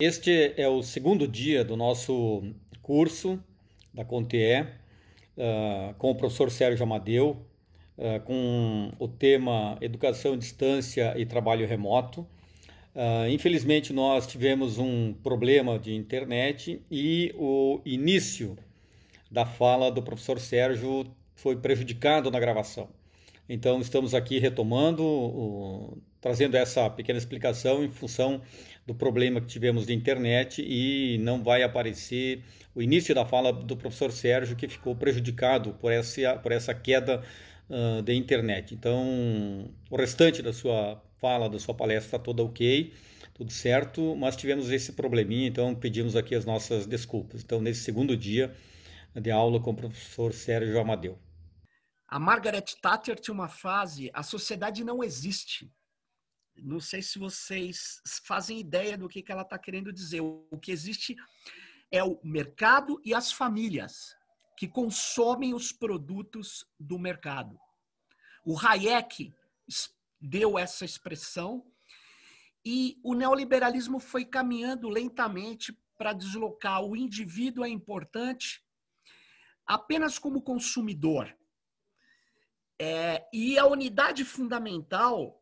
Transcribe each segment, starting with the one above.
Este é o segundo dia do nosso curso da CONTE, com o professor Sérgio Amadeu, com o tema Educação à Distância e Trabalho Remoto. Infelizmente, nós tivemos um problema de internet e o início da fala do professor Sérgio foi prejudicado na gravação. Então, estamos aqui retomando, trazendo essa pequena explicação em função do problema que tivemos de internet e não vai aparecer o início da fala do professor Sérgio, que ficou prejudicado por essa queda de internet. Então, o restante da sua fala, da sua palestra, está toda ok, tudo certo, mas tivemos esse probleminha, então pedimos aqui as nossas desculpas. Então, nesse segundo dia de aula com o professor Sérgio Amadeu. A Margaret Thatcher tinha uma frase: a sociedade não existe. Não sei se vocês fazem ideia do que ela está querendo dizer. O que existe é o mercado e as famílias que consomem os produtos do mercado. O Hayek deu essa expressão e o neoliberalismo foi caminhando lentamente para deslocar o indivíduo é importante apenas como consumidor. E a unidade fundamental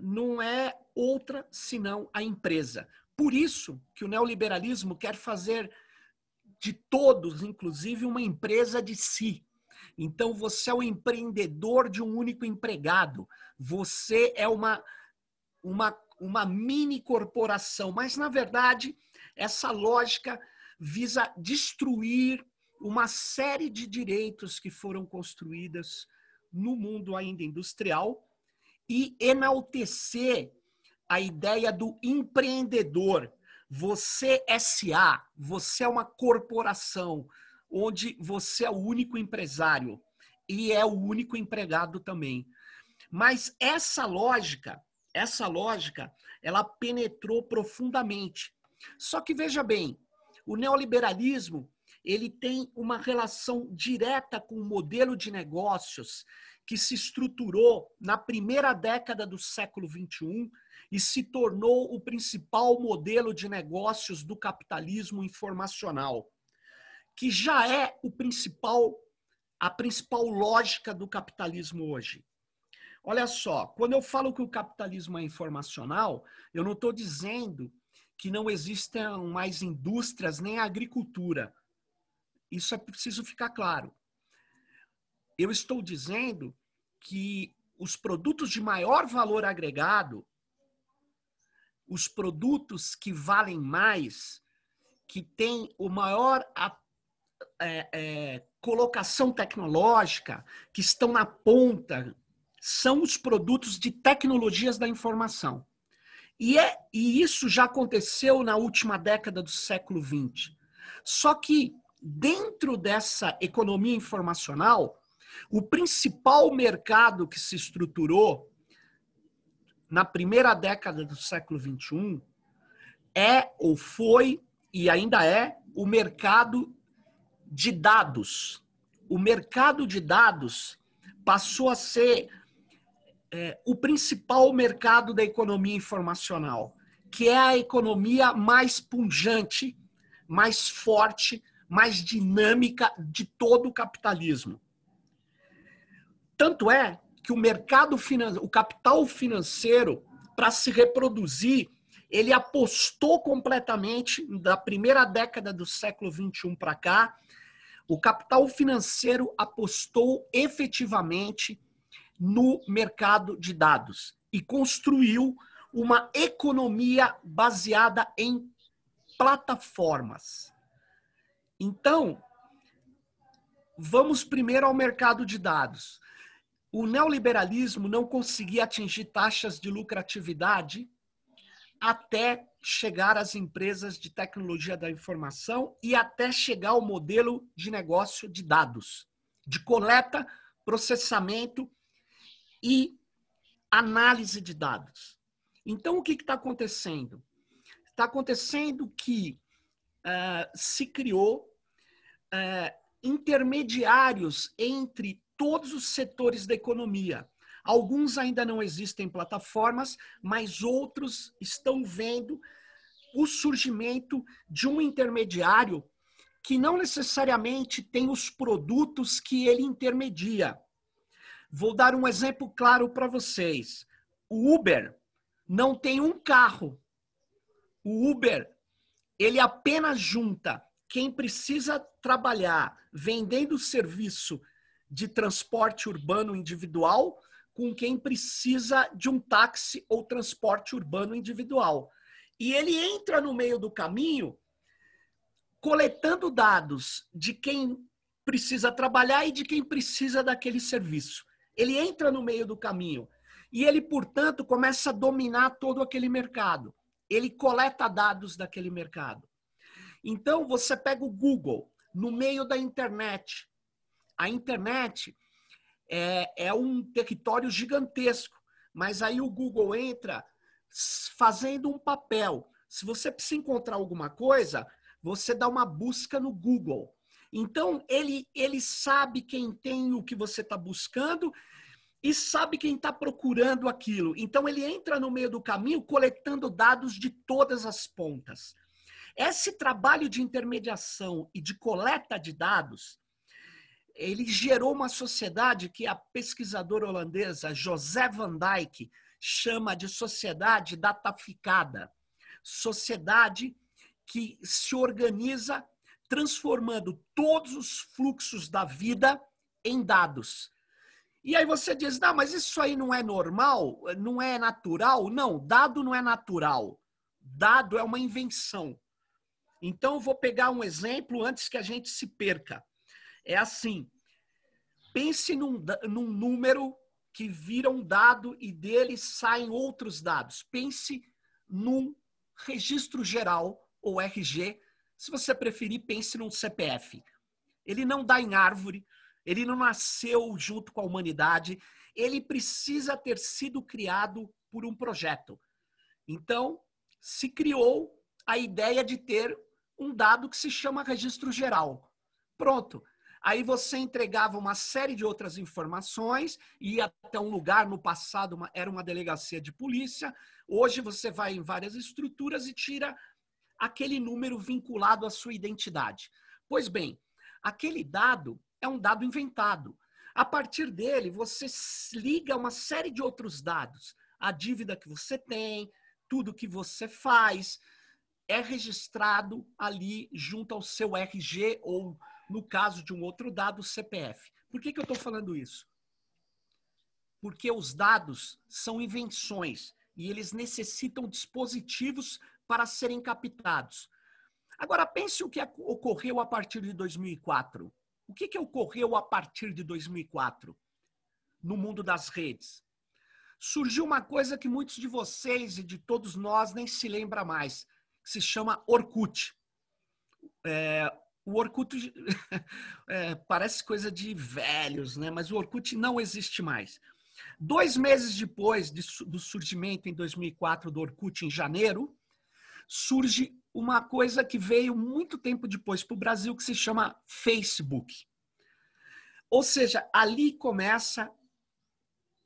não é outra senão a empresa. Por isso que o neoliberalismo quer fazer de todos, inclusive, uma empresa de si. Então, você é o empreendedor de um único empregado. Você é uma mini corporação. Mas, na verdade, essa lógica visa destruir uma série de direitos que foram construídos no mundo ainda industrial e enaltecer a ideia do empreendedor. Você SA, você é uma corporação onde você é o único empresário e é o único empregado também. Mas essa lógica, ela penetrou profundamente. Só que veja bem, o neoliberalismo ele tem uma relação direta com o modelo de negócios que se estruturou na primeira década do século XXI e se tornou o principal modelo de negócios do capitalismo informacional, que já é a principal lógica do capitalismo hoje. Olha só, quando eu falo que o capitalismo é informacional, eu não estou dizendo que não existam mais indústrias nem agricultura. Isso é preciso ficar claro. Eu estou dizendo que os produtos de maior valor agregado, os produtos que valem mais, que têm o maior colocação tecnológica, que estão na ponta, são os produtos de tecnologias da informação. E isso já aconteceu na última década do século XX. Só que dentro dessa economia informacional, o principal mercado que se estruturou na primeira década do século XXI é, ou foi, e ainda é, o mercado de dados. O mercado de dados passou a ser o principal mercado da economia informacional, que é a economia mais pujante, mais forte, mais dinâmica de todo o capitalismo. Tanto é que o capital financeiro, para se reproduzir, ele apostou completamente, da primeira década do século XXI para cá, o capital financeiro apostou efetivamente no mercado de dados e construiu uma economia baseada em plataformas. Então, vamos primeiro ao mercado de dados. O neoliberalismo não conseguia atingir taxas de lucratividade até chegar às empresas de tecnologia da informação e até chegar ao modelo de negócio de dados, de coleta, processamento e análise de dados. Então, o que está acontecendo? Está acontecendo que se criou intermediários entre todos os setores da economia. Alguns ainda não existem plataformas, mas outros estão vendo o surgimento de um intermediário que não necessariamente tem os produtos que ele intermedia. Vou dar um exemplo claro para vocês. O Uber não tem um carro. O Uber, ele apenas junta quem precisa trabalhar vendendo serviço de transporte urbano individual com quem precisa de um táxi ou transporte urbano individual. E ele entra no meio do caminho coletando dados de quem precisa trabalhar e de quem precisa daquele serviço. Ele entra no meio do caminho e ele, portanto, começa a dominar todo aquele mercado. Ele coleta dados daquele mercado. Então, você pega o Google no meio da internet. A internet é um território gigantesco, mas aí o Google entra fazendo um papel. Se você precisa encontrar alguma coisa, você dá uma busca no Google. Então, ele sabe quem tem o que você está buscando e sabe quem está procurando aquilo. Então, ele entra no meio do caminho coletando dados de todas as pontas. Esse trabalho de intermediação e de coleta de dados, ele gerou uma sociedade que a pesquisadora holandesa José van Dijk chama de sociedade dataficada. Sociedade que se organiza transformando todos os fluxos da vida em dados. E aí você diz, não, mas isso aí não é normal? Não é natural? Não, dado não é natural. Dado é uma invenção. Então, eu vou pegar um exemplo antes que a gente se perca. É assim, pense num número que vira um dado e dele saem outros dados. Pense num registro geral, ou RG. Se você preferir, pense num CPF. Ele não dá em árvore, ele não nasceu junto com a humanidade, ele precisa ter sido criado por um projeto. Então, se criou a ideia de ter um dado que se chama registro geral. Pronto. Aí você entregava uma série de outras informações, ia até um lugar, no passado era uma delegacia de polícia, hoje você vai em várias estruturas e tira aquele número vinculado à sua identidade. Pois bem, aquele dado é um dado inventado. A partir dele, você liga uma série de outros dados. A dívida que você tem, tudo que você faz, é registrado ali junto ao seu RG ou, no caso de um outro dado, CPF. Por que eu estou falando isso? Porque os dados são invenções e eles necessitam dispositivos para serem captados. Agora, pense o que ocorreu a partir de 2004. O que ocorreu a partir de 2004 no mundo das redes? Surgiu uma coisa que muitos de vocês e de todos nós nem se lembra mais, que se chama Orkut. O Orkut parece coisa de velhos, né? Mas o Orkut não existe mais. 2 meses depois do surgimento, em 2004, do Orkut, em janeiro, surge uma coisa que veio muito tempo depois para o Brasil, que se chama Facebook. Ou seja, ali começa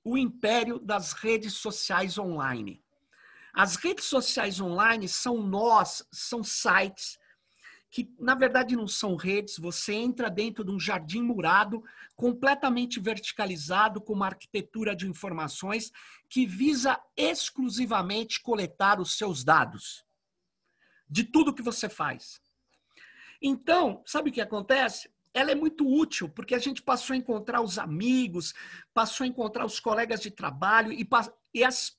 o império das redes sociais online. As redes sociais online são sites que, na verdade, não são redes. Você entra dentro de um jardim murado, completamente verticalizado, com uma arquitetura de informações que visa exclusivamente coletar os seus dados de tudo que você faz. Então, sabe o que acontece? Ela é muito útil, porque a gente passou a encontrar os amigos, passou a encontrar os colegas de trabalho e as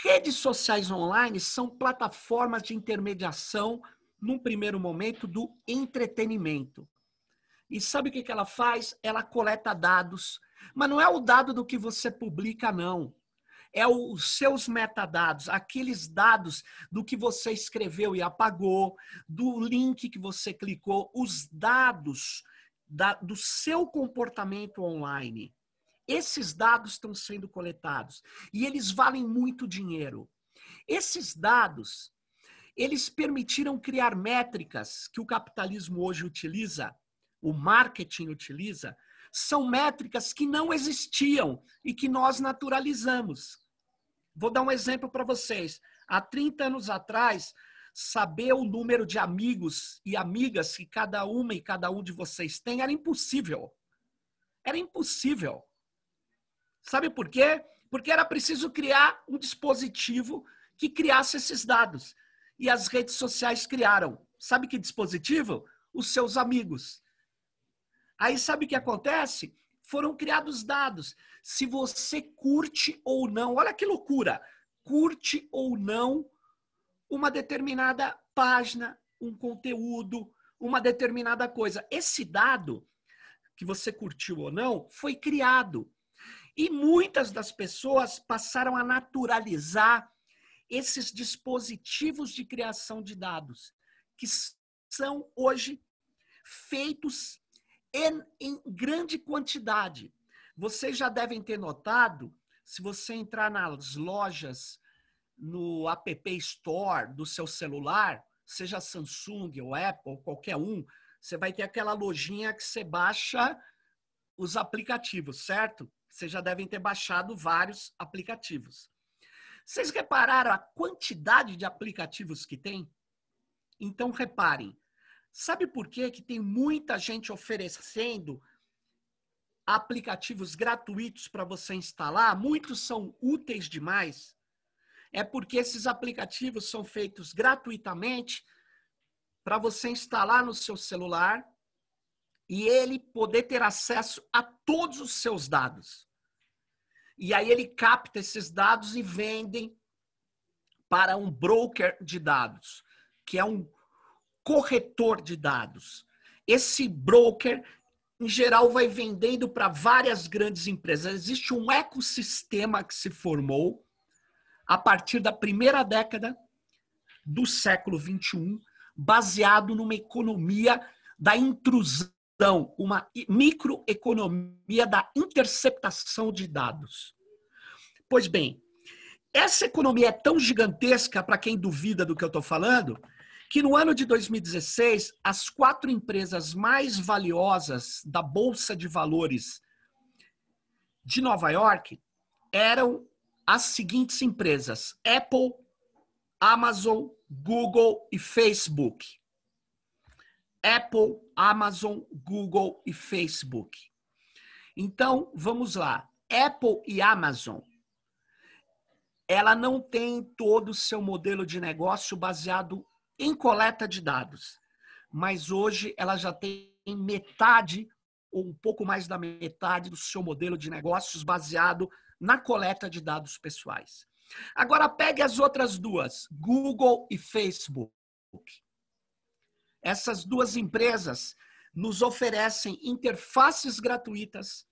redes sociais online são plataformas de intermediação, num primeiro momento, do entretenimento. E sabe o que ela faz? Ela coleta dados, mas não é o dado do que você publica, não. É os seus metadados, aqueles dados do que você escreveu e apagou, do link que você clicou, os dados do seu comportamento online. Esses dados estão sendo coletados e eles valem muito dinheiro. Esses dados, eles permitiram criar métricas que o capitalismo hoje utiliza, o marketing utiliza, são métricas que não existiam e que nós naturalizamos. Vou dar um exemplo para vocês. Há 30 anos atrás, saber o número de amigos e amigas que cada uma e cada um de vocês tem era impossível. Era impossível. Sabe por quê? Porque era preciso criar um dispositivo que criasse esses dados. E as redes sociais criaram. Sabe que dispositivo? Os seus amigos. Aí sabe o que acontece? Foram criados dados. Se você curte ou não, olha que loucura, curte ou não uma determinada página, um conteúdo, uma determinada coisa. Esse dado, que você curtiu ou não, foi criado. E muitas das pessoas passaram a naturalizar esses dispositivos de criação de dados, que são hoje feitos em grande quantidade. Vocês já devem ter notado, se você entrar nas lojas, no App Store do seu celular, seja Samsung ou Apple, qualquer um, você vai ter aquela lojinha que você baixa os aplicativos, certo? Vocês já devem ter baixado vários aplicativos. Vocês repararam a quantidade de aplicativos que tem? Então, reparem. Sabe por quê que tem muita gente oferecendo aplicativos gratuitos para você instalar? Muitos são úteis demais. É porque esses aplicativos são feitos gratuitamente para você instalar no seu celular e ele poder ter acesso a todos os seus dados. E aí ele capta esses dados e vendem para um broker de dados, que é um corretor de dados. Esse broker, em geral, vai vendendo para várias grandes empresas. Existe um ecossistema que se formou a partir da primeira década do século XXI, baseado numa economia da intrusão, uma microeconomia da interceptação de dados. Pois bem, essa economia é tão gigantesca, para quem duvida do que eu estou falando, que no ano de 2016, as 4 empresas mais valiosas da Bolsa de Valores de Nova York eram as seguintes empresas: Apple, Amazon, Google e Facebook. Apple, Amazon, Google e Facebook. Então, vamos lá. Apple e Amazon, ela não tem todo o seu modelo de negócio baseado em coleta de dados, mas hoje ela já tem metade ou um pouco mais da metade do seu modelo de negócios baseado na coleta de dados pessoais. Agora pegue as outras duas, Google e Facebook. Essas duas empresas nos oferecem interfaces gratuitas,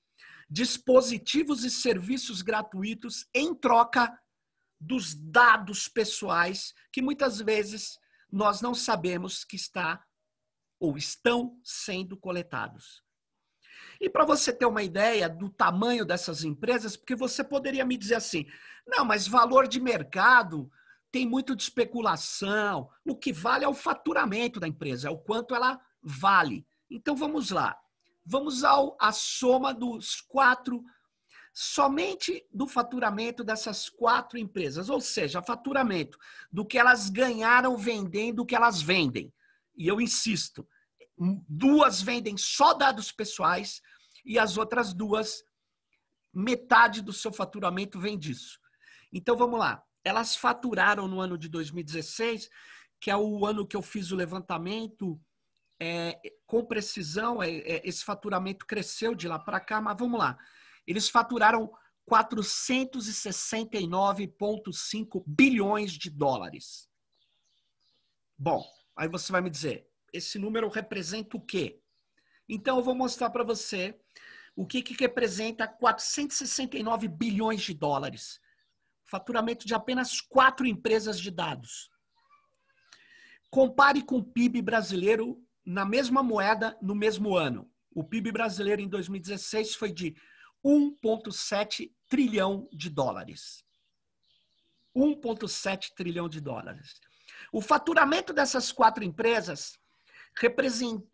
dispositivos e serviços gratuitos em troca dos dados pessoais que muitas vezes nós não sabemos que está ou estão sendo coletados. E para você ter uma ideia do tamanho dessas empresas, porque você poderia me dizer assim, não, mas valor de mercado tem muito de especulação, o que vale é o faturamento da empresa, é o quanto ela vale. Então vamos lá, vamos à soma dos 4, somente do faturamento dessas 4 empresas, ou seja, faturamento do que elas ganharam vendendo o que elas vendem. E eu insisto, 2 vendem só dados pessoais e as outras 2, metade do seu faturamento vem disso. Então vamos lá, elas faturaram no ano de 2016, que é o ano que eu fiz o levantamento, com precisão, esse faturamento cresceu de lá para cá, mas vamos lá. Eles faturaram 469,5 bilhões de dólares. Bom, aí você vai me dizer, esse número representa o quê? Então eu vou mostrar para você o que representa 469 bilhões de dólares. Faturamento de apenas 4 empresas de dados. Compare com o PIB brasileiro na mesma moeda no mesmo ano. O PIB brasileiro em 2016 foi de 1,7 trilhão de dólares. 1,7 trilhão de dólares. O faturamento dessas 4 empresas,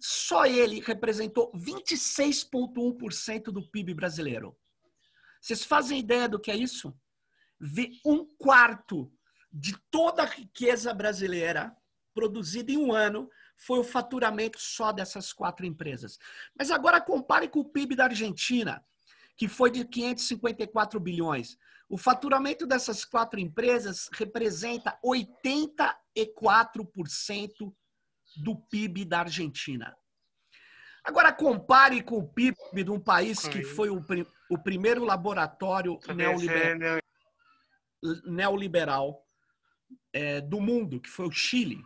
só ele representou 26,1% do PIB brasileiro. Vocês fazem ideia do que é isso? Um quarto de toda a riqueza brasileira produzida em um ano foi o faturamento só dessas 4 empresas. Mas agora compare com o PIB da Argentina, que foi de 554 bilhões. O faturamento dessas 4 empresas representa 84% do PIB da Argentina. Agora compare com o PIB de um país que foi o primeiro laboratório neoliberal do mundo, que foi o Chile.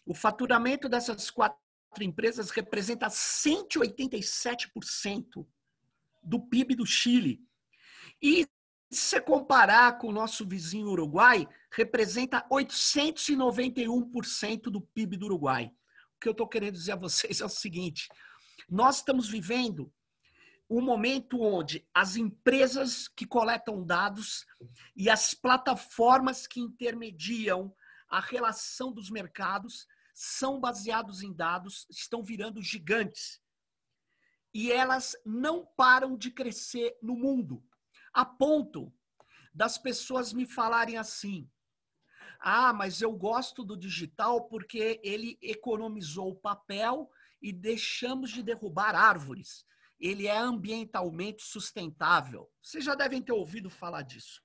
O faturamento dessas 4 empresas representa 187% do PIB do Chile. E se você comparar com o nosso vizinho Uruguai, representa 891% do PIB do Uruguai. O que eu estou querendo dizer a vocês é o seguinte: nós estamos vivendo um momento onde as empresas que coletam dados e as plataformas que intermediam a relação dos mercados são baseados em dados, estão virando gigantes. E elas não param de crescer no mundo, a ponto das pessoas me falarem assim: ah, mas eu gosto do digital porque ele economizou papel e deixamos de derrubar árvores. Ele é ambientalmente sustentável. Vocês já devem ter ouvido falar disso.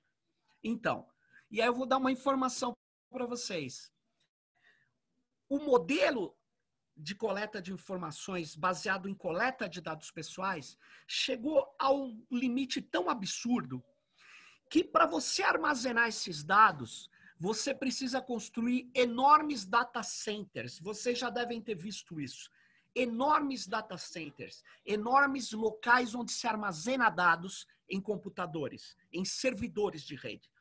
Então, e aí eu vou dar uma informação para vocês. O modelo de coleta de informações baseado em coleta de dados pessoais chegou a um limite tão absurdo que para você armazenar esses dados, você precisa construir enormes data centers. Vocês já devem ter visto isso. Enormes data centers, enormes locais onde se armazena dados em computadores, em servidores de rede.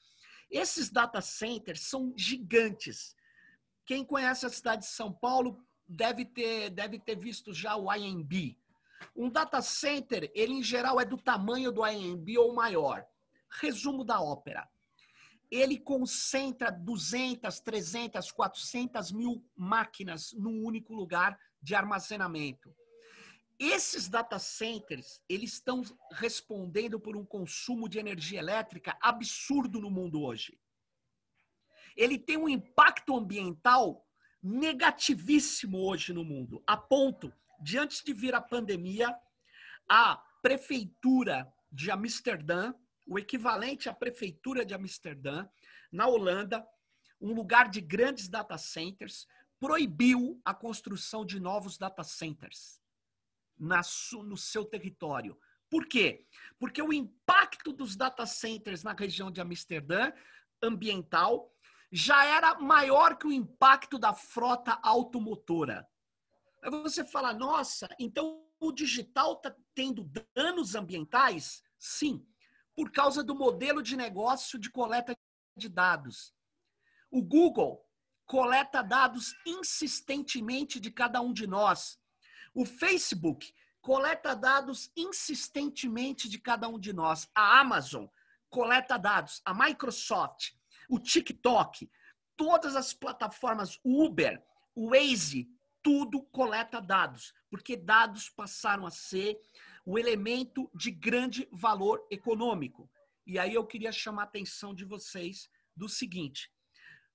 Esses data centers são gigantes. Quem conhece a cidade de São Paulo deve ter visto já o IMB. Um data center, ele em geral é do tamanho do IMB ou maior. Resumo da ópera. Ele concentra 200, 300, 400 mil máquinas num único lugar de armazenamento. Esses data centers, eles estão respondendo por um consumo de energia elétrica absurdo no mundo hoje. Ele tem um impacto ambiental negativíssimo hoje no mundo, a ponto de, antes de vir a pandemia, a prefeitura de Amsterdã, o equivalente à prefeitura de Amsterdã, na Holanda, um lugar de grandes data centers, proibiu a construção de novos data centers no seu território. Por quê? Porque o impacto dos data centers na região de Amsterdã, ambiental, já era maior que o impacto da frota automotora. Aí você fala, nossa, então o digital está tendo danos ambientais? Sim, por causa do modelo de negócio de coleta de dados. O Google coleta dados insistentemente de cada um de nós. O Facebook coleta dados insistentemente de cada um de nós. A Amazon coleta dados. A Microsoft, o TikTok, todas as plataformas, o Uber, o Waze, tudo coleta dados, porque dados passaram a ser o elemento de grande valor econômico. E aí eu queria chamar a atenção de vocês do seguinte.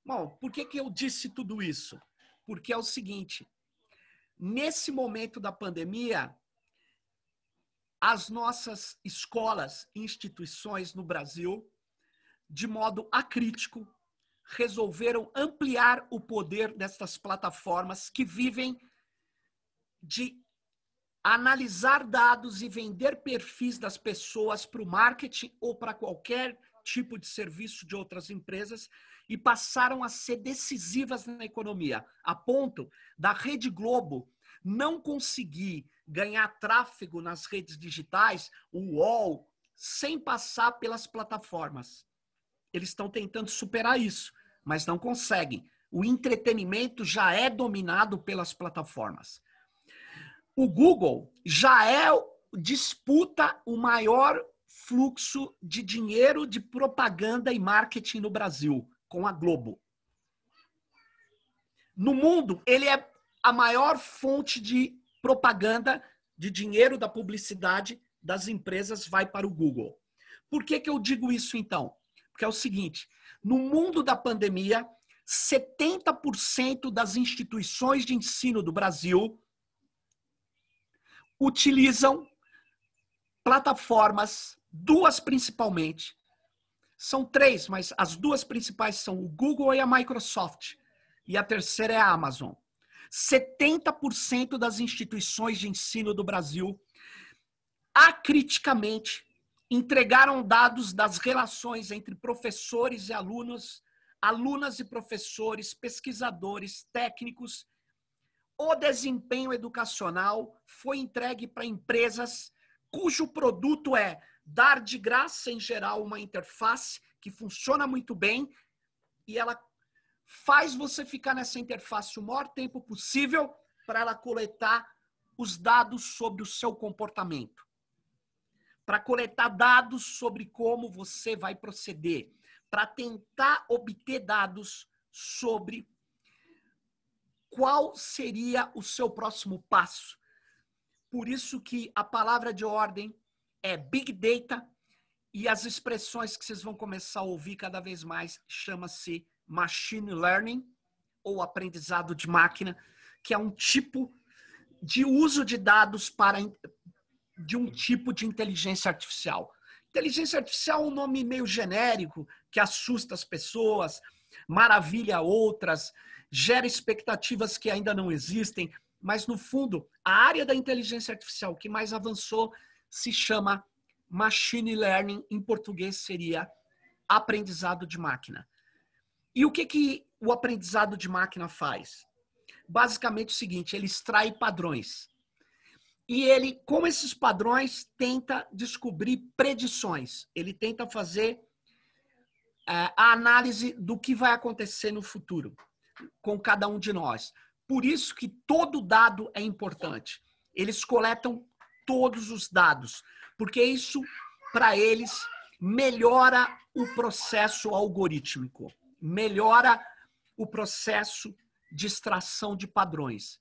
Bom, por que eu disse tudo isso? Porque é o seguinte, nesse momento da pandemia, as nossas escolas e instituições no Brasil, de modo acrítico, resolveram ampliar o poder dessas plataformas que vivem de analisar dados e vender perfis das pessoas para o marketing ou para qualquer tipo de serviço de outras empresas e passaram a ser decisivas na economia, a ponto da Rede Globo não conseguir ganhar tráfego nas redes digitais, o UOL, sem passar pelas plataformas. Eles estão tentando superar isso, mas não conseguem. O entretenimento já é dominado pelas plataformas. O Google já disputa o maior fluxo de dinheiro de propaganda e marketing no Brasil, com a Globo. No mundo, ele é a maior fonte de propaganda, de dinheiro da publicidade das empresas vai para o Google. Por que eu digo isso, então? Porque é o seguinte, no mundo da pandemia, 70% das instituições de ensino do Brasil utilizam plataformas, duas principalmente. São três, mas as duas principais são o Google e a Microsoft. E a terceira é a Amazon. 70% das instituições de ensino do Brasil acriticamente entregaram dados das relações entre professores e alunos, alunas e professores, pesquisadores, técnicos. O desempenho educacional foi entregue para empresas cujo produto é dar de graça, em geral, uma interface que funciona muito bem e ela faz você ficar nessa interface o maior tempo possível para ela coletar os dados sobre o seu comportamento, para coletar dados sobre como você vai proceder, para tentar obter dados sobre qual seria o seu próximo passo. Por isso que a palavra de ordem é Big Data e as expressões que vocês vão começar a ouvir cada vez mais chama-se Machine Learning ou aprendizado de máquina, que é um tipo de uso de dados de um tipo de inteligência artificial. Inteligência artificial é um nome meio genérico que assusta as pessoas, maravilha outras, gera expectativas que ainda não existem, mas no fundo, a área da inteligência artificial que mais avançou se chama Machine Learning, em português seria aprendizado de máquina. E o que o aprendizado de máquina faz? Basicamente o seguinte, ele extrai padrões. E ele, com esses padrões, tenta descobrir predições. Ele tenta fazer a análise do que vai acontecer no futuro com cada um de nós. Por isso que todo dado é importante. Eles coletam todos os dados, porque isso, para eles, melhora o processo algorítmico, melhora o processo de extração de padrões.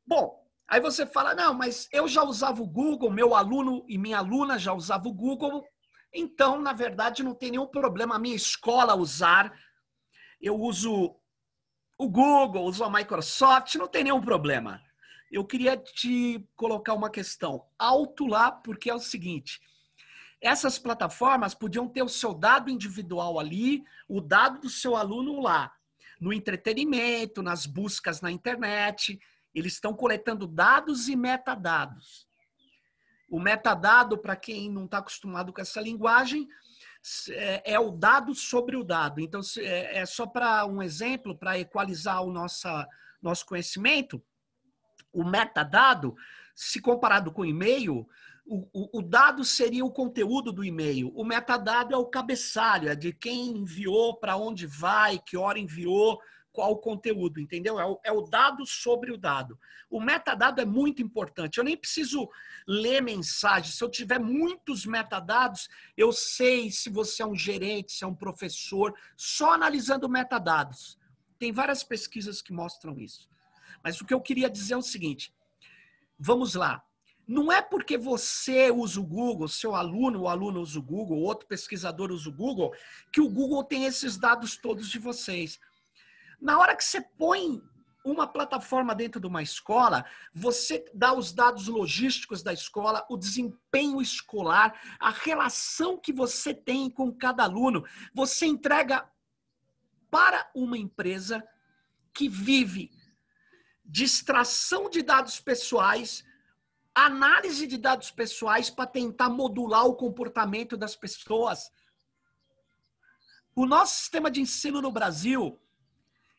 Bom, aí você fala, não, mas eu já usava o Google, meu aluno e minha aluna já usavam o Google, então, na verdade, não tem nenhum problema a minha escola usar. Eu uso o Google, uso a Microsoft, não tem nenhum problema. Eu queria te colocar uma questão alto lá, porque é o seguinte, essas plataformas podiam ter o seu dado individual ali, o dado do seu aluno lá, no entretenimento, nas buscas na internet, eles estão coletando dados e metadados. O metadado, para quem não está acostumado com essa linguagem, é o dado sobre o dado. Então, é só para um exemplo, para equalizar o nosso conhecimento, o metadado, se comparado com o e-mail, o dado seria o conteúdo do e-mail. O metadado é o cabeçalho, é de quem enviou, para onde vai, que hora enviou, qual o conteúdo, entendeu? É o dado sobre o dado. O metadado é muito importante. Eu nem preciso ler mensagem. Se eu tiver muitos metadados, eu sei se você é um gerente, se é um professor, só analisando metadados. Tem várias pesquisas que mostram isso. Mas o que eu queria dizer é o seguinte, vamos lá. Não é porque você usa o Google, seu aluno, o aluno usa o Google, outro pesquisador usa o Google, que o Google tem esses dados todos de vocês. Na hora que você põe uma plataforma dentro de uma escola, você dá os dados logísticos da escola, o desempenho escolar, a relação que você tem com cada aluno, você entrega para uma empresa que vive de extração de dados pessoais, análise de dados pessoais para tentar modular o comportamento das pessoas. O nosso sistema de ensino no Brasil,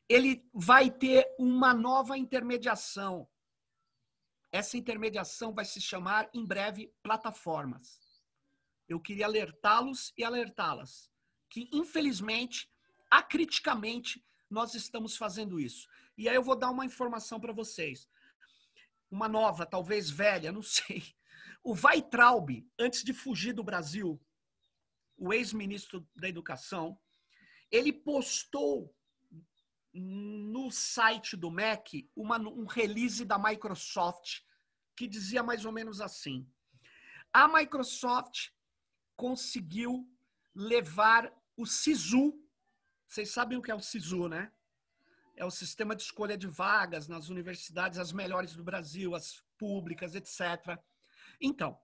ele vai ter uma nova intermediação. Essa intermediação vai se chamar, em breve, plataformas. Eu queria alertá-los e alertá-las que, infelizmente, acriticamente, nós estamos fazendo isso. E aí eu vou dar uma informação para vocês. Uma nova, talvez velha, não sei. O Weintraub, antes de fugir do Brasil, o ex-ministro da Educação, ele postou no site do MEC um release da Microsoft que dizia mais ou menos assim: a Microsoft conseguiu levar o SISU. Vocês sabem o que é o SISU, né? É o sistema de escolha de vagas nas universidades, as melhores do Brasil, as públicas, etc. Então,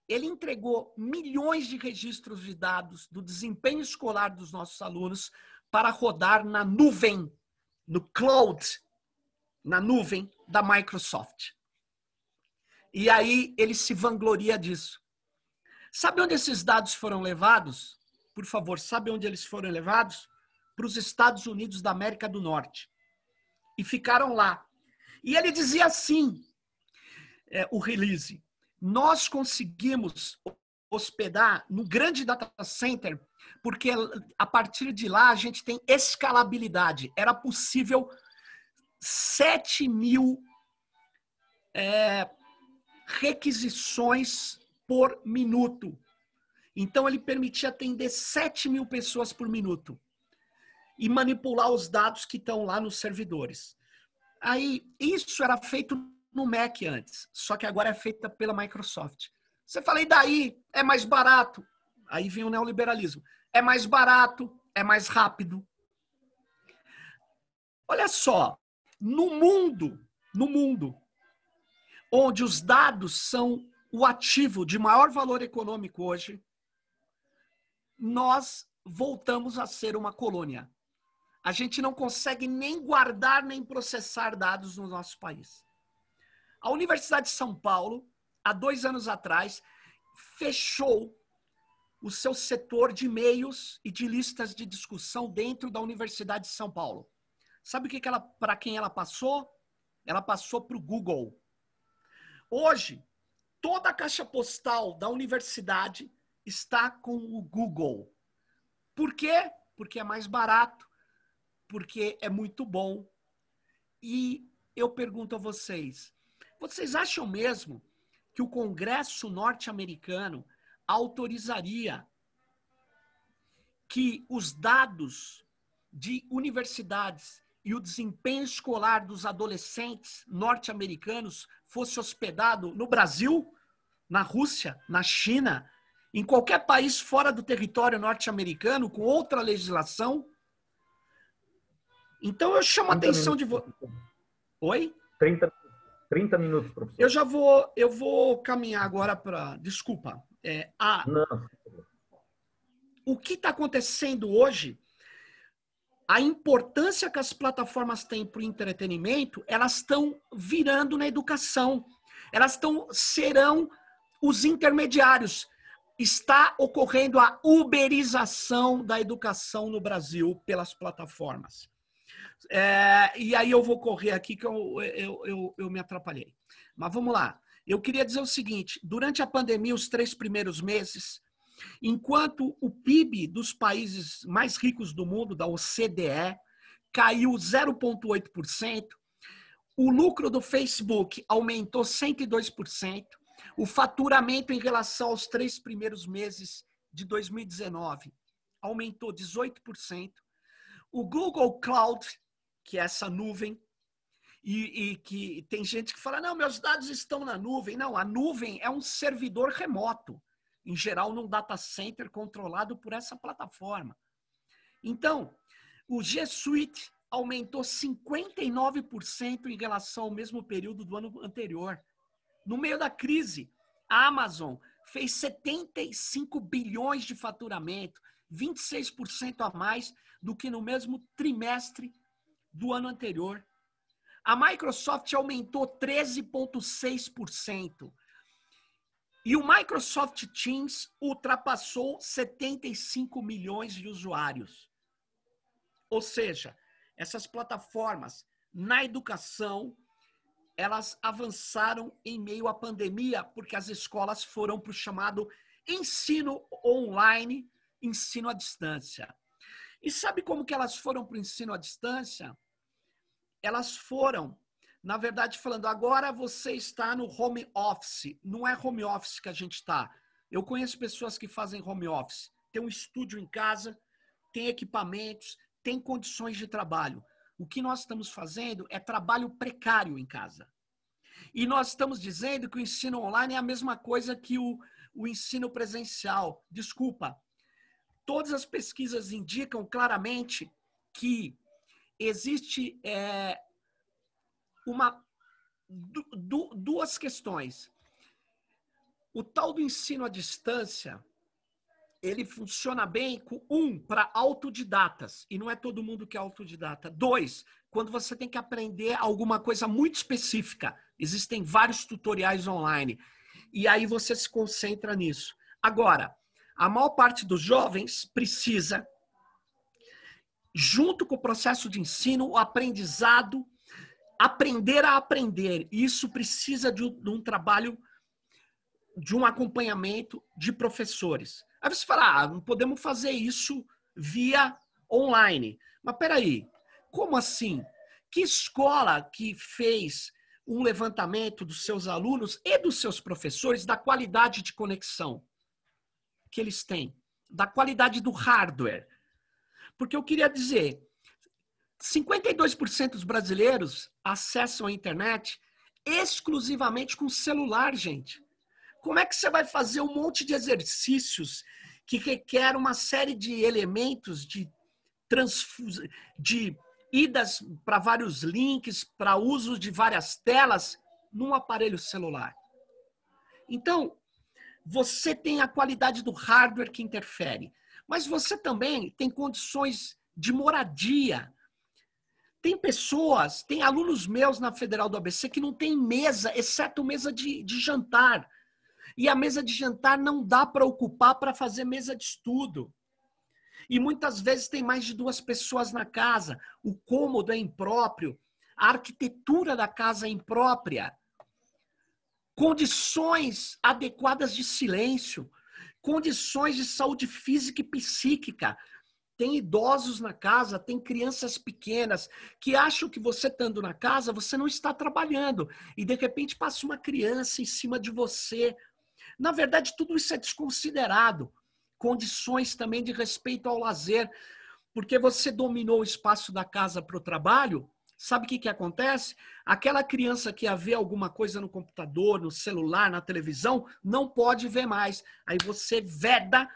ele entregou milhões de registros de dados do desempenho escolar dos nossos alunos para rodar na nuvem, no cloud, na nuvem da Microsoft. E aí ele se vangloria disso. Sabe onde esses dados foram levados? Por favor, sabe onde eles foram levados? Para os Estados Unidos da América do Norte. E ficaram lá. E ele dizia assim, o release, nós conseguimos hospedar no grande data center, porque a partir de lá a gente tem escalabilidade. Era possível 7.000 requisições por minuto. Então, ele permitia atender 7.000 pessoas por minuto e manipular os dados que estão lá nos servidores. Aí, isso era feito no Mac antes, só que agora é feita pela Microsoft. Você fala, e daí? É mais barato. Aí vem o neoliberalismo. É mais barato, é mais rápido. Olha só, no mundo, onde os dados são o ativo de maior valor econômico hoje, nós voltamos a ser uma colônia. A gente não consegue nem guardar nem processar dados no nosso país. A Universidade de São Paulo, há 2 anos atrás, fechou o seu setor de e-mails e de listas de discussão dentro da Universidade de São Paulo. Sabe para quem ela passou? Ela passou para o Google. Hoje, toda a caixa postal da universidade está com o Google. Por quê? Porque é mais barato, porque é muito bom. E eu pergunto a vocês, vocês acham mesmo que o Congresso norte-americano autorizaria que os dados de universidades e o desempenho escolar dos adolescentes norte-americanos fosse hospedado no Brasil, na Rússia, na China, em qualquer país fora do território norte-americano, com outra legislação? Então eu chamo a atenção de vocês. Oi? 30 minutos, professor. Eu vou caminhar agora para... Desculpa. Não. O que está acontecendo hoje, a importância que as plataformas têm para o entretenimento, elas estão virando na educação. Elas serão os intermediários. Está ocorrendo a uberização da educação no Brasil pelas plataformas. E aí eu vou correr aqui que eu me atrapalhei. Mas vamos lá. Eu queria dizer o seguinte, durante a pandemia, os 3 primeiros meses, enquanto o PIB dos países mais ricos do mundo, da OCDE, caiu 0,8%, o lucro do Facebook aumentou 102%, o faturamento em relação aos 3 primeiros meses de 2019 aumentou 18%, o Google Cloud, que é essa nuvem, e que tem gente que fala, não, meus dados estão na nuvem. Não, a nuvem é um servidor remoto, em geral num data center controlado por essa plataforma. Então, o G Suite aumentou 59% em relação ao mesmo período do ano anterior. No meio da crise, a Amazon fez 75 bilhões de faturamento, 26% a mais do que no mesmo trimestre do ano anterior. A Microsoft aumentou 13,6%. E o Microsoft Teams ultrapassou 75 milhões de usuários. Ou seja, essas plataformas na educação, elas avançaram em meio à pandemia, porque as escolas foram para o chamado ensino online, ensino à distância. E sabe como que elas foram para o ensino à distância? Elas foram, na verdade, falando, agora você está no home office. Não é home office que a gente está. Eu conheço pessoas que fazem home office. Tem um estúdio em casa, tem equipamentos, tem condições de trabalho. O que nós estamos fazendo é trabalho precário em casa. E nós estamos dizendo que o ensino online é a mesma coisa que o ensino presencial. Desculpa. todas as pesquisas indicam claramente que existe duas questões. O tal do ensino à distância, ele funciona bem para autodidatas, e não é todo mundo que é autodidata. 2, quando você tem que aprender alguma coisa muito específica. Existem vários tutoriais online, e aí você se concentra nisso. Agora, a maior parte dos jovens precisa, junto com o processo de ensino, o aprendizado, aprender a aprender. Isso precisa de um trabalho, de um acompanhamento de professores. Aí você fala, não podemos fazer isso via online. Mas peraí, como assim? Que escola que fez um levantamento dos seus alunos e dos seus professores da qualidade de conexão que eles têm, da qualidade do hardware? Porque eu queria dizer, 52% dos brasileiros acessam a internet exclusivamente com celular, gente. Como é que você vai fazer um monte de exercícios que requer uma série de elementos de idas para vários links, para uso de várias telas num aparelho celular? Então, você tem a qualidade do hardware que interfere, mas você também tem condições de moradia. Tem alunos meus na Federal do ABC que não tem mesa, exceto mesa de jantar. E a mesa de jantar não dá para ocupar para fazer mesa de estudo. E muitas vezes tem mais de 2 pessoas na casa. O cômodo é impróprio. A arquitetura da casa é imprópria. Condições adequadas de silêncio. Condições de saúde física e psíquica. Tem idosos na casa, tem crianças pequenas que acham que você estando na casa, você não está trabalhando. E de repente passa uma criança em cima de você. Na verdade, tudo isso é desconsiderado. Condições também de respeito ao lazer, porque você dominou o espaço da casa para o trabalho. Sabe o que acontece? Aquela criança que ia ver alguma coisa no computador, no celular, na televisão, não pode ver mais. Aí você veda,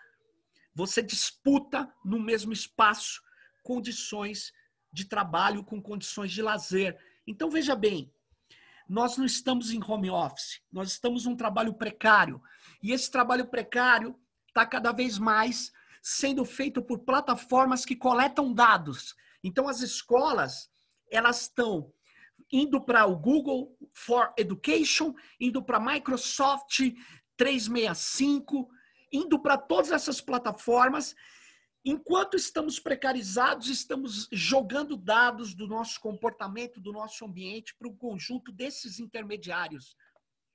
você disputa no mesmo espaço condições de trabalho com condições de lazer. Então, veja bem, nós não estamos em home office, nós estamos num trabalho precário. E esse trabalho precário está cada vez mais sendo feito por plataformas que coletam dados. Então, as escolas, elas estão indo para o Google for Education, indo para a Microsoft 365, indo para todas essas plataformas. Enquanto estamos precarizados, estamos jogando dados do nosso comportamento, do nosso ambiente, para o conjunto desses intermediários,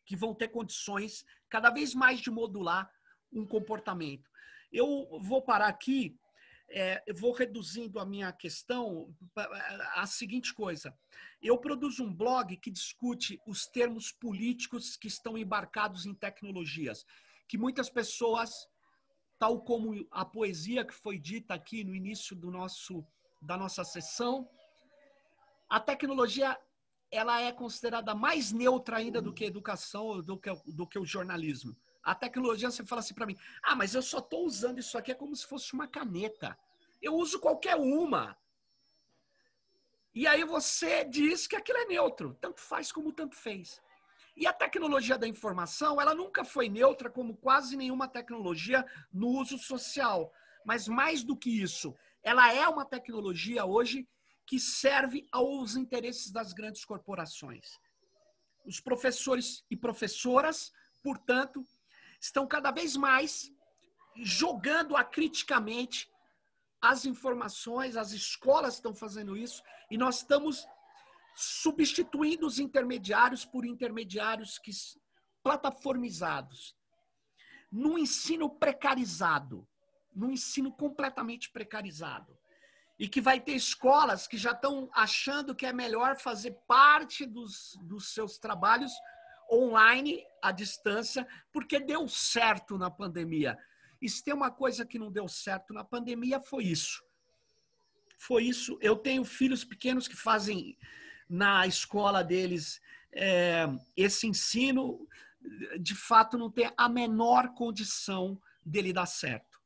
que vão ter condições cada vez mais de modular um comportamento. Eu vou parar aqui, eu vou reduzindo a minha questão à seguinte coisa. Eu produzo um blog que discute os termos políticos que estão embarcados em tecnologias, que muitas pessoas, tal como a poesia que foi dita aqui no início da nossa sessão, a tecnologia ela é considerada mais neutra ainda do que a educação, do que o jornalismo. A tecnologia, você fala assim para mim, mas eu só estou usando isso aqui, é como se fosse uma caneta. Eu uso qualquer uma. E aí você diz que aquilo é neutro, tanto faz como tanto fez. E a tecnologia da informação, ela nunca foi neutra como quase nenhuma tecnologia no uso social. Mas mais do que isso, ela é uma tecnologia hoje que serve aos interesses das grandes corporações. Os professores e professoras, portanto, estão cada vez mais jogando acriticamente as informações, as escolas estão fazendo isso, e nós estamos substituindo os intermediários por intermediários plataformizados, num ensino precarizado, num ensino completamente precarizado. E que vai ter escolas que já estão achando que é melhor fazer parte dos seus trabalhos online, à distância, porque deu certo na pandemia. E se tem uma coisa que não deu certo na pandemia, foi isso. Foi isso. Eu tenho filhos pequenos que fazem na escola deles esse ensino, de fato, não tem a menor condição dele dar certo.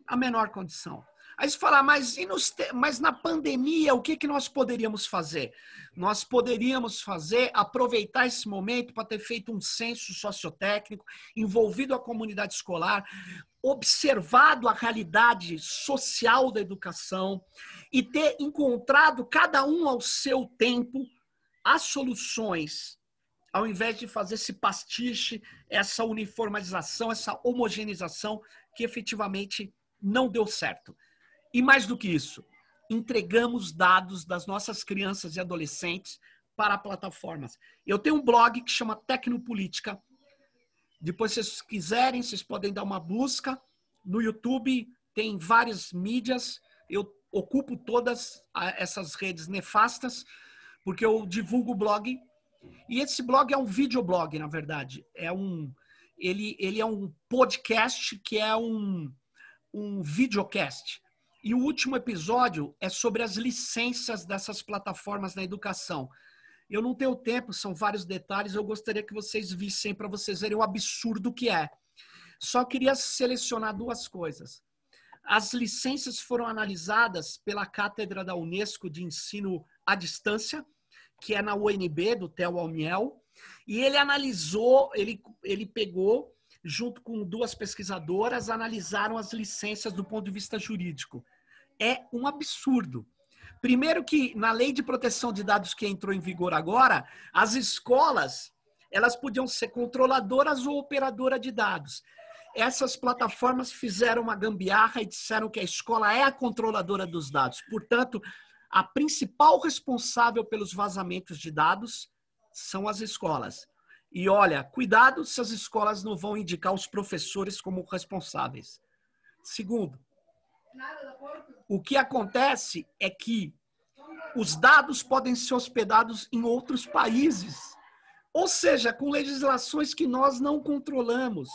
a menor condição. Aí você fala, mas na pandemia, o que nós poderíamos fazer? Nós poderíamos aproveitar esse momento para ter feito um censo sociotécnico, envolvido a comunidade escolar, observado a realidade social da educação e ter encontrado, cada um ao seu tempo, as soluções, ao invés de fazer esse pastiche, essa uniformização, essa homogeneização que efetivamente não deu certo. E mais do que isso, entregamos dados das nossas crianças e adolescentes para plataformas. Eu tenho um blog que chama Tecnopolítica. Depois, se vocês quiserem, vocês podem dar uma busca. No YouTube tem várias mídias. Eu ocupo todas essas redes nefastas, porque eu divulgo o blog. E esse blog é um videoblog, na verdade. Ele é um podcast que é um videocast. E o último episódio é sobre as licenças dessas plataformas na educação. Eu não tenho tempo, são vários detalhes, eu gostaria que vocês vissem para vocês verem o absurdo que é. Só queria selecionar duas coisas. As licenças foram analisadas pela Cátedra da Unesco de Ensino à Distância, que é na UNB, do Theo Almiel, e ele analisou, ele pegou, junto com duas pesquisadoras, analisaram as licenças do ponto de vista jurídico. É um absurdo. Primeiro que, na Lei de Proteção de Dados que entrou em vigor agora, as escolas, elas podiam ser controladoras ou operadoras de dados. Essas plataformas fizeram uma gambiarra e disseram que a escola é a controladora dos dados. Portanto, a principal responsável pelos vazamentos de dados são as escolas. E olha, cuidado se as escolas não vão indicar os professores como responsáveis. Segundo, o que acontece é que os dados podem ser hospedados em outros países, ou seja, com legislações que nós não controlamos.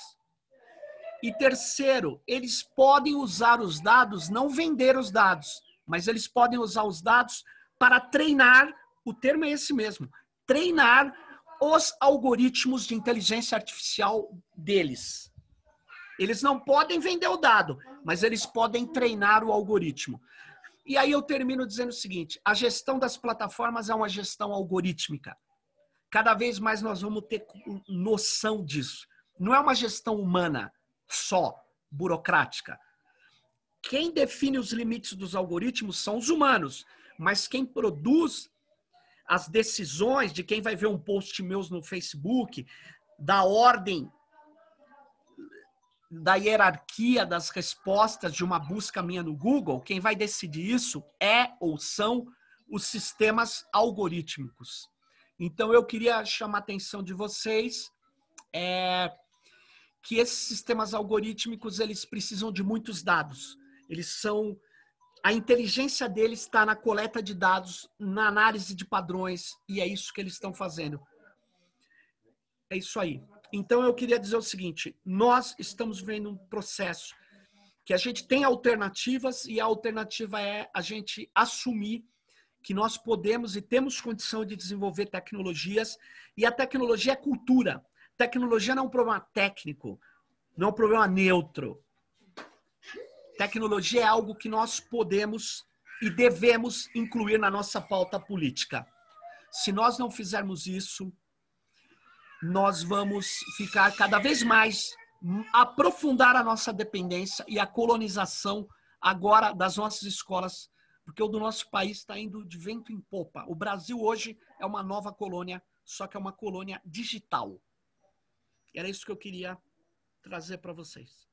E terceiro, eles podem usar os dados, não vender os dados, mas eles podem usar os dados para treinar, o termo é esse mesmo, treinar os algoritmos de inteligência artificial deles. Eles não podem vender o dado, mas eles podem treinar o algoritmo. E aí eu termino dizendo o seguinte, a gestão das plataformas é uma gestão algorítmica. Cada vez mais nós vamos ter noção disso. Não é uma gestão humana só, burocrática. Quem define os limites dos algoritmos são os humanos, mas quem produz as decisões de quem vai ver um post meu no Facebook, da ordem, da hierarquia das respostas de uma busca minha no Google, quem vai decidir isso é ou são os sistemas algorítmicos. Então, eu queria chamar a atenção de vocês que esses sistemas algorítmicos, eles precisam de muitos dados. A inteligência deles está na coleta de dados, na análise de padrões, e é isso que eles estão fazendo. É isso aí. Então, eu queria dizer o seguinte, nós estamos vendo um processo que a gente tem alternativas, e a alternativa é a gente assumir que nós podemos e temos condição de desenvolver tecnologias, e a tecnologia é cultura. Tecnologia não é um problema técnico, não é um problema neutro. Tecnologia é algo que nós podemos e devemos incluir na nossa pauta política. Se nós não fizermos isso, nós vamos ficar cada vez mais, aprofundar a nossa dependência e a colonização agora das nossas escolas, porque o do nosso país está indo de vento em popa. O Brasil hoje é uma nova colônia, só que é uma colônia digital. Era isso que eu queria trazer para vocês.